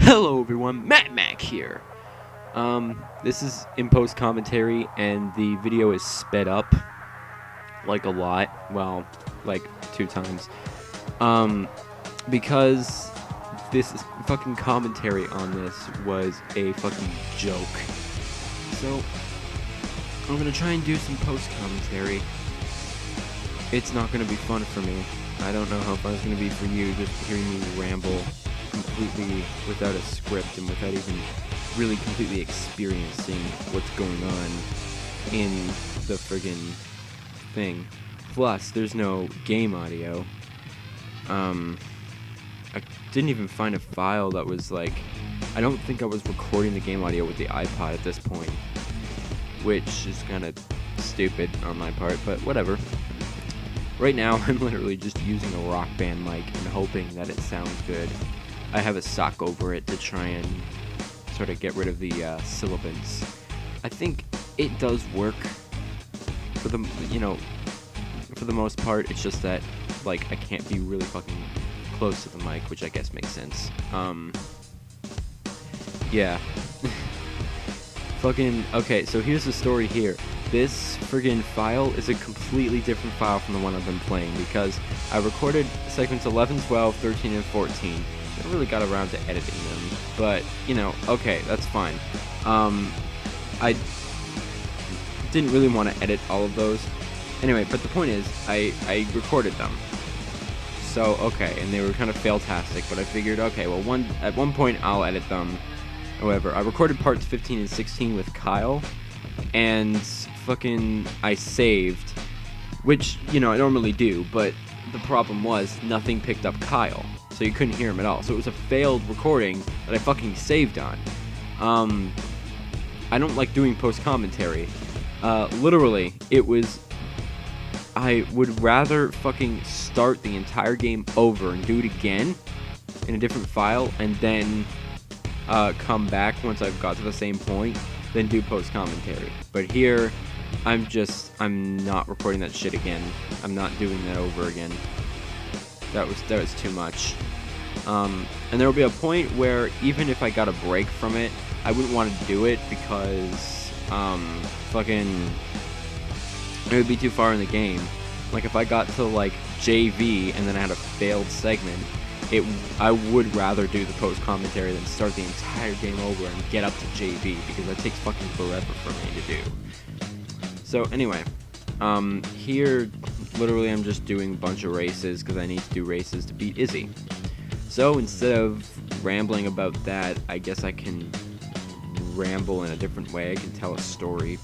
Hello everyone, MADMac here. This is in post commentary, and the video is sped up like a lot. Well, like 2 times. Because this fucking commentary on this was a fucking joke. So I'm gonna try and do some post commentary. It's not gonna be fun for me. I don't know how fun it's gonna be for you just hearing me ramble completely without a script and without even really completely experiencing what's going on in the friggin' thing. Plus, there's no game audio. I didn't even find a file that was like... I don't think I was recording the game audio with the iPod at this point, which is kind of stupid on my part, but whatever. Right now, I'm literally just using a Rock Band mic and hoping that it sounds good. I have a sock over it to try and sort of get rid of the sibilance. I think it does work for the, for the most part. It's just that, like, I can't be really fucking close to the mic, which I guess makes sense. Yeah. Fucking, okay, so here's the story here. This friggin' file is a completely different file from the one I've been playing, because I recorded segments 11, 12, 13, and 14. I really got around to editing them, but, okay, that's fine. I didn't really want to edit all of those. Anyway, but the point is, I recorded them. So, okay, and they were kind of fail-tastic, but I figured, okay, well, at one point I'll edit them. However, I recorded parts 15 and 16 with Kyle, and fucking I saved, which, I normally do, but the problem was nothing picked up Kyle, so you couldn't hear him at all. So it was a failed recording that I fucking saved on. I don't like doing post-commentary. Literally, it was... I would rather fucking start the entire game over and do it again in a different file, and then come back once I've got to the same point, than do post-commentary. But here, I'm not recording that shit again. I'm not doing that over again. That was too much. And there will be a point where even if I got a break from it, I wouldn't want to do it because, fucking, it would be too far in the game. Like, if I got to, like, JV and then I had a failed segment, I would rather do the post-commentary than start the entire game over and get up to JV, because that takes fucking forever for me to do. So, anyway, here, literally, I'm just doing a bunch of races, because I need to do races to beat Izzy. So, instead of rambling about that, I guess I can ramble in a different way. I can tell a story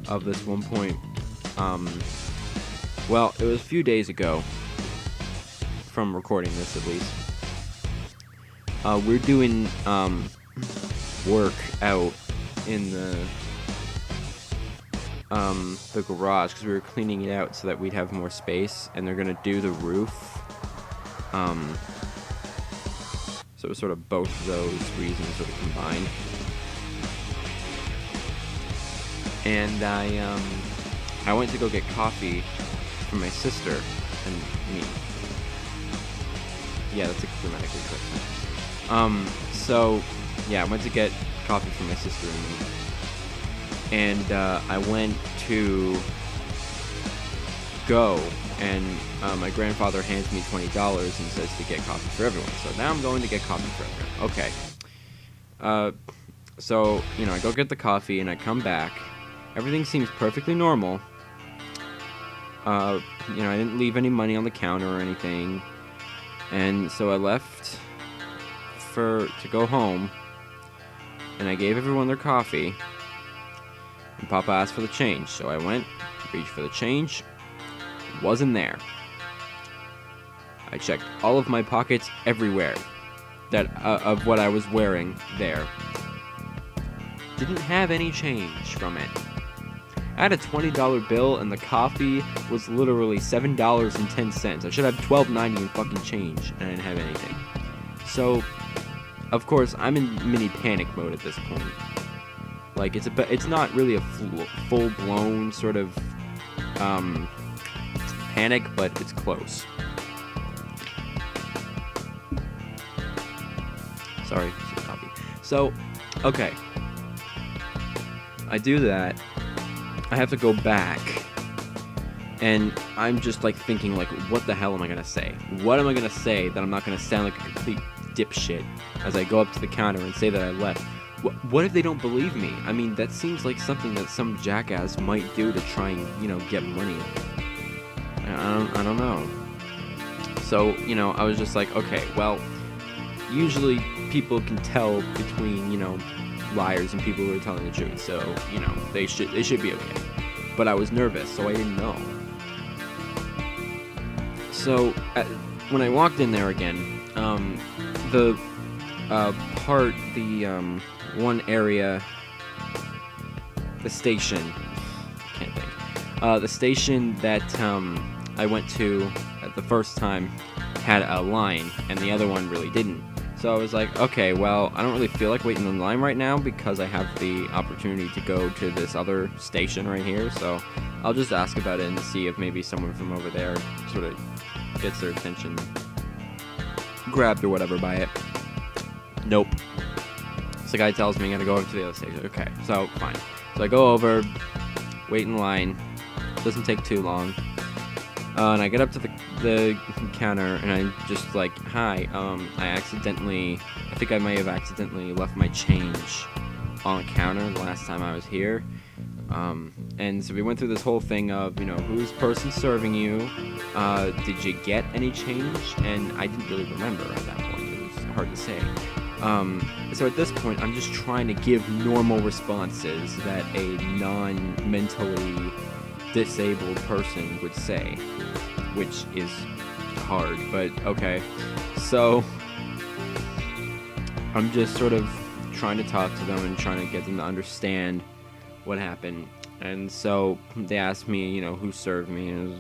of this one point. Well, it was a few days ago, from recording this at least. We're doing work out in the garage, because we were cleaning it out so that we'd have more space, and they're gonna do the roof. So it was sort of both of those reasons sort of combined. And I went to go get coffee for my sister and me. Yeah, that's a grammatically correct. So, yeah, I went to get coffee for my sister and me. And I went to go, and my grandfather hands me $20 and says to get coffee for everyone. So now I'm going to get coffee for everyone. Okay. So, I go get the coffee and I come back. Everything seems perfectly normal. I didn't leave any money on the counter or anything. And so I left to go home, and I gave everyone their coffee, and Papa asked for the change. So I went, reached for the change, wasn't there. I checked all of my pockets everywhere of what I was wearing there. Didn't have any change from it. I had a $20 bill, and the coffee was literally $7.10. I should have $12.90 in fucking change, and I didn't have anything. So, of course, I'm in mini panic mode at this point. Like, it's not really a full-blown sort of panic, but it's close. Sorry, So, okay. I do that. I have to go back. And I'm just, like, thinking, like, what the hell am I gonna say? What am I gonna say that I'm not gonna sound like a complete dipshit as I go up to the counter and say that I left? What if they don't believe me? I mean, that seems like something that some jackass might do to try and, you know, get money. I don't know. So, you know, I was just like, okay, well, usually people can tell between, you know, liars and people who are telling the truth. So, you know, they should be okay. But I was nervous, so I didn't know. So, when I walked in there again, the one area, the station, can't think, the station that I went to the first time had a line, and the other one really didn't. So I was like, okay, well, I don't really feel like waiting in line right now because I have the opportunity to go to this other station right here, so I'll just ask about it and see if maybe someone from over there sort of gets their attention grabbed or whatever by it. Nope. So the guy tells me I gotta go over to the other station. Okay, so fine. So I go over, wait in line, doesn't take too long, and I get up to the counter, and I'm just like, hi, I think I may have accidentally left my change on the counter the last time I was here. And so we went through this whole thing of, you know, who's the person serving you, did you get any change? And I didn't really remember at that point. It was hard to say. So at this point, I'm just trying to give normal responses that a non-mentally disabled person would say, which is hard, but okay. So I'm just sort of trying to talk to them and trying to get them to understand what happened. And so they asked me, you know, who served me, and it was,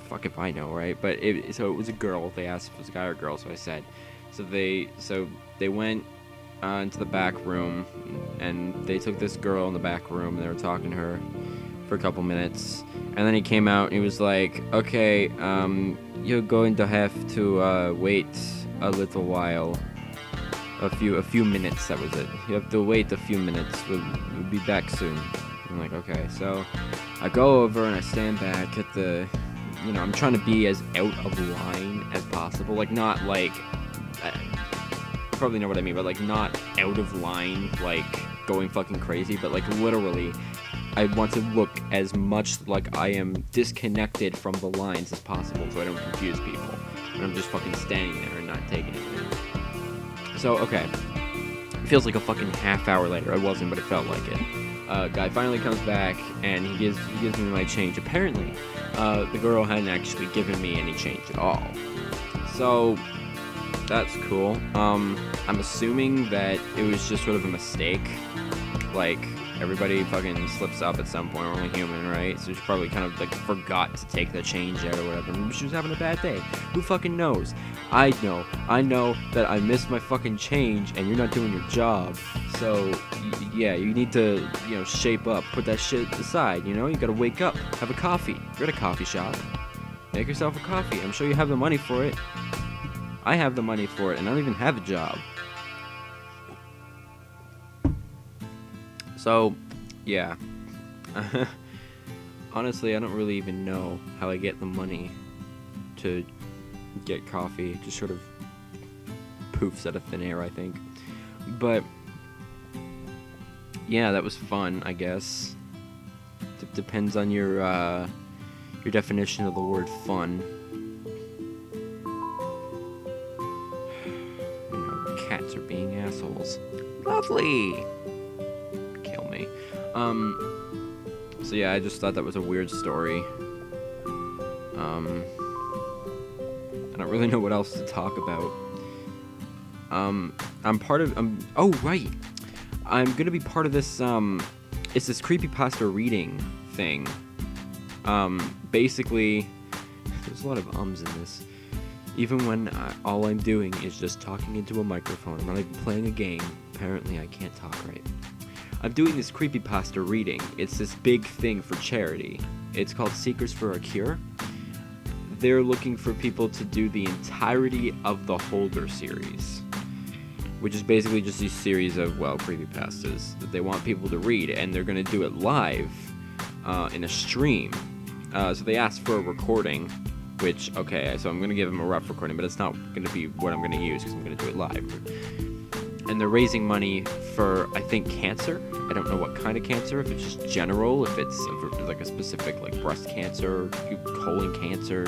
fuck if I know, right? But so it was a girl. They asked if it was a guy or a girl, so I said. So they went into the back room, and they took this girl in the back room, and they were talking to her for a couple minutes, and then he came out and he was like, okay, you're going to have to wait a little while, a few minutes. That was it. You have to wait a few minutes. We'll be back soon. I'm like, okay. So I go over and I stand back at the, you know, I'm trying to be as out of line as possible, like not like, you probably know what I mean, but like not out of line, like going fucking crazy, but like literally I want to look as much like I am disconnected from the lines as possible so I don't confuse people. And I'm just fucking standing there and not taking it. So, okay. It feels like a fucking half hour later. I wasn't, but it felt like it. Guy finally comes back and he gives me my change. Apparently, the girl hadn't actually given me any change at all. So, that's cool. I'm assuming that it was just sort of a mistake. Like, everybody fucking slips up at some point. We're only human, right? So she probably kind of like forgot to take the change out or whatever. Maybe she was having a bad day. Who fucking knows? I know that I missed my fucking change and you're not doing your job. So yeah, you need to, you know, shape up. Put that shit aside, you know? You gotta wake up. Have a coffee. You're at a coffee shop. Make yourself a coffee. I'm sure you have the money for it. I have the money for it and I don't even have a job. So, yeah. Honestly, I don't really even know how I get the money to get coffee. It just sort of poofs out of thin air, I think. But, yeah, that was fun, I guess. Depends on your definition of the word fun. You know, cats are being assholes. Lovely! So yeah, I just thought that was a weird story. I don't really know what else to talk about. I'm part of, oh right! I'm gonna be part of this, it's this creepypasta reading thing. Basically, there's a lot of ums in this. Even when all I'm doing is just talking into a microphone. I'm not even playing a game. Apparently I can't talk right. I'm doing this creepypasta reading. It's this big thing for charity. It's called Seekers for a Cure. They're looking for people to do the entirety of the Holder series. which is basically just a series of, well, creepypastas that they want people to read, and they're going to do it live in a stream. So they asked for a recording, which, okay, so I'm going to give them a rough recording, but it's not going to be what I'm going to use because I'm going to do it live. And they're raising money for, I think, cancer. I don't know what kind of cancer, if it's just general, if it's like a specific, like, breast cancer, colon cancer,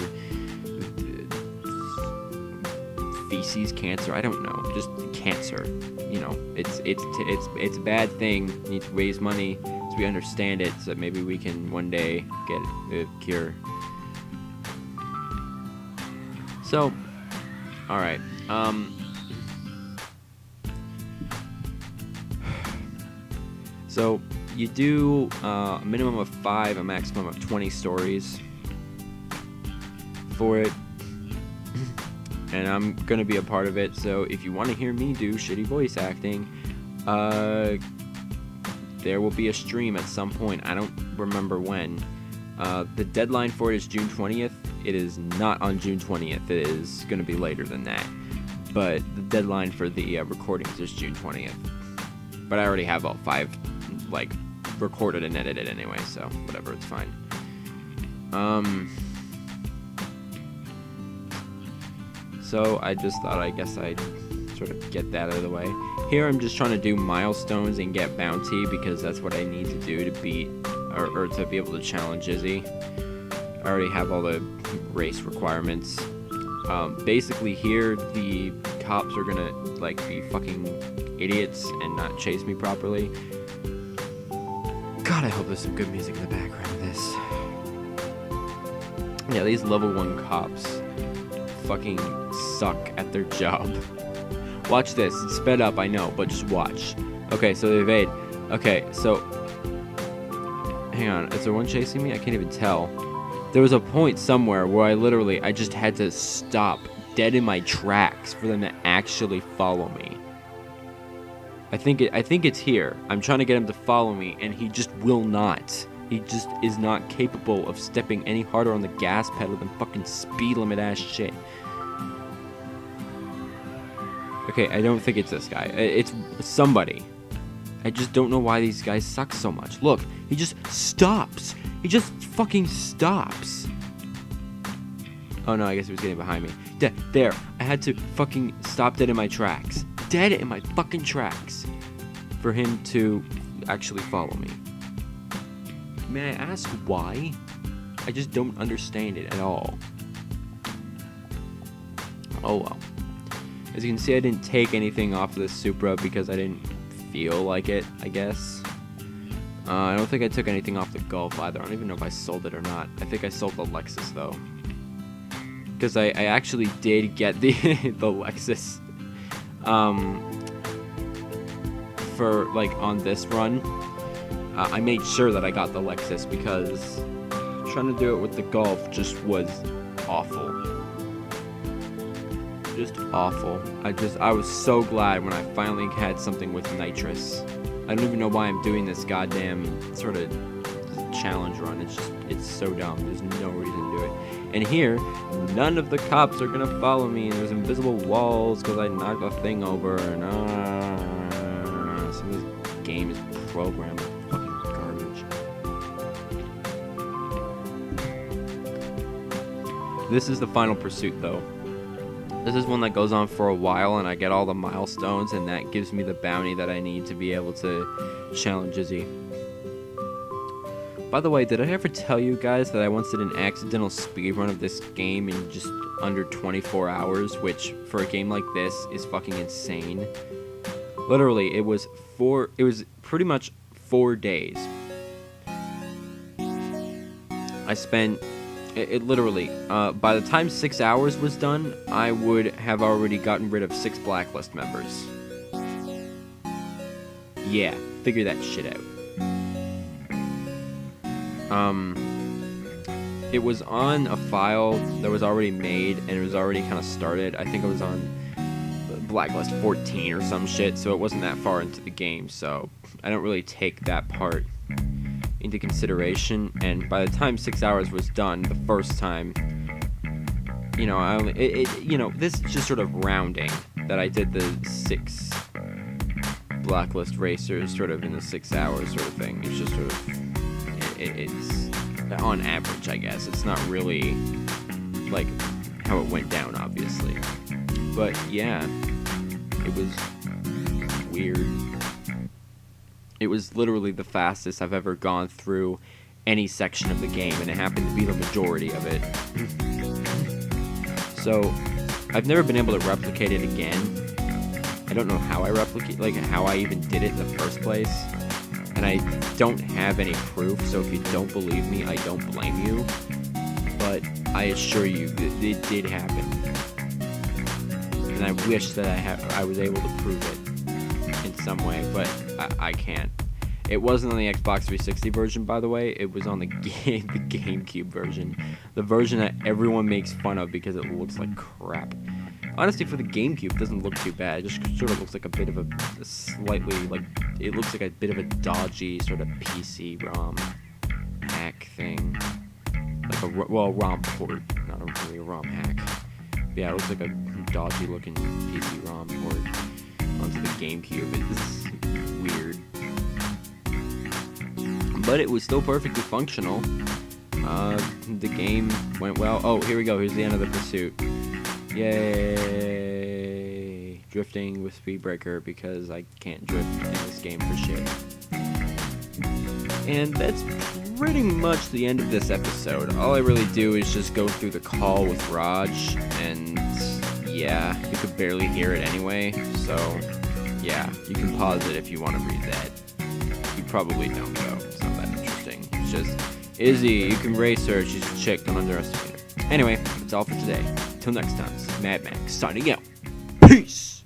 feces cancer, I don't know, just cancer. You know, it's a bad thing. You need to raise money so we understand it, so that maybe we can one day get a cure. So, all right. So you do a minimum of 5, a maximum of 20 stories for it. And I'm going to be a part of it, so if you want to hear me do shitty voice acting, there will be a stream at some point. I don't remember when. The deadline for it is June 20th. It is not on June 20th. It is going to be later than that. But the deadline for the recordings is June 20th. But I already have all 5, like, recorded and edited anyway, so whatever, it's fine. So I just thought, I guess I'd sort of get that out of the way. Here I'm just trying to do milestones and get bounty, because that's what I need to do to beat, or to be able to challenge Izzy. I already have all the race requirements. Basically here, the cops are gonna, like, be fucking idiots and not chase me properly. God, I hope there's some good music in the background of this. Yeah, these level 1 cops fucking suck at their job. Watch this. It's sped up, I know, but just watch. Okay, so they evade. Okay, so hang on. Is there one chasing me? I can't even tell. There was a point somewhere where I just had to stop dead in my tracks for them to actually follow me. I think it's here. I'm trying to get him to follow me, and he just will not. He just is not capable of stepping any harder on the gas pedal than fucking speed limit ass shit. Okay, I don't think it's this guy. It's somebody. I just don't know why these guys suck so much. Look, he just stops. He just fucking stops. Oh no, I guess he was getting behind me. There. I had to fucking stop dead in my tracks. Dead in my fucking tracks. For him to actually follow me. May I ask why? I just don't understand it at all. Oh well. As you can see, I didn't take anything off of this Supra because I didn't feel like it, I guess. I don't think I took anything off the Golf either. I don't even know if I sold it or not. I think I sold the Lexus though. Because I actually did get the Lexus for, like, on this run. I made sure that I got the Lexus because trying to do it with the Golf just was awful. Just awful. I was so glad when I finally had something with nitrous. I don't even know why I'm doing this goddamn sort of challenge run. It's so dumb. There's no reason to do it. And here, none of the cops are gonna follow me, and there's invisible walls because I knocked the thing over, and some of this game is programmed with fucking garbage. This is the final pursuit though. This is one that goes on for a while, and I get all the milestones, and that gives me the bounty that I need to be able to challenge Izzy. By the way, did I ever tell you guys that I once did an accidental speedrun of this game in just under 24 hours, which for a game like this is fucking insane. Literally, it was pretty much 4 days. I spent it literally, by the time 6 hours was done, I would have already gotten rid of 6 blacklist members. Yeah, figure that shit out. It was on a file that was already made, and it was already kind of started. I think it was on blacklist 14 or some shit, so it wasn't that far into the game, so I don't really take that part into consideration. And by the time 6 hours was done the first time, you know, I only, this is just sort of rounding. that I did the 6 Blacklist racers sort of in the 6 hours sort of thing. It's just sort of, it's on average, I guess. It's not really like how it went down, obviously. But yeah, it was weird. It was literally the fastest I've ever gone through any section of the game, and it happened to be the majority of it. So, I've never been able to replicate it again. I don't know how I how I even did it in the first place. And I don't have any proof, so if you don't believe me, I don't blame you. But I assure you that it did happen. And I wish that I was able to prove it in some way, but I can't. It wasn't on the Xbox 360 version, by the way. It was on the GameCube version. The version that everyone makes fun of because it looks like crap. Honestly, for the GameCube, it doesn't look too bad. It just sort of looks like a bit of a slightly, like, it looks like a bit of a dodgy sort of PC ROM hack thing. Like a ROM port, not really a ROM hack. But yeah, it looks like a dodgy looking PC ROM port onto the GameCube. It's weird. But it was still perfectly functional. The game went well. Oh, here we go. Here's the end of the pursuit. Yay! Drifting with Speedbreaker because I can't drift in this game for shit. And that's pretty much the end of this episode. All I really do is just go through the call with Raj, and yeah, you could barely hear it anyway, so yeah, you can pause it if you want to read that. You probably don't, though. It's not that interesting. It's just, Izzy, you can race her, she's a chick, don't underestimate her. Anyway, that's all for today. Till next time, this is MADMac signing out. Peace!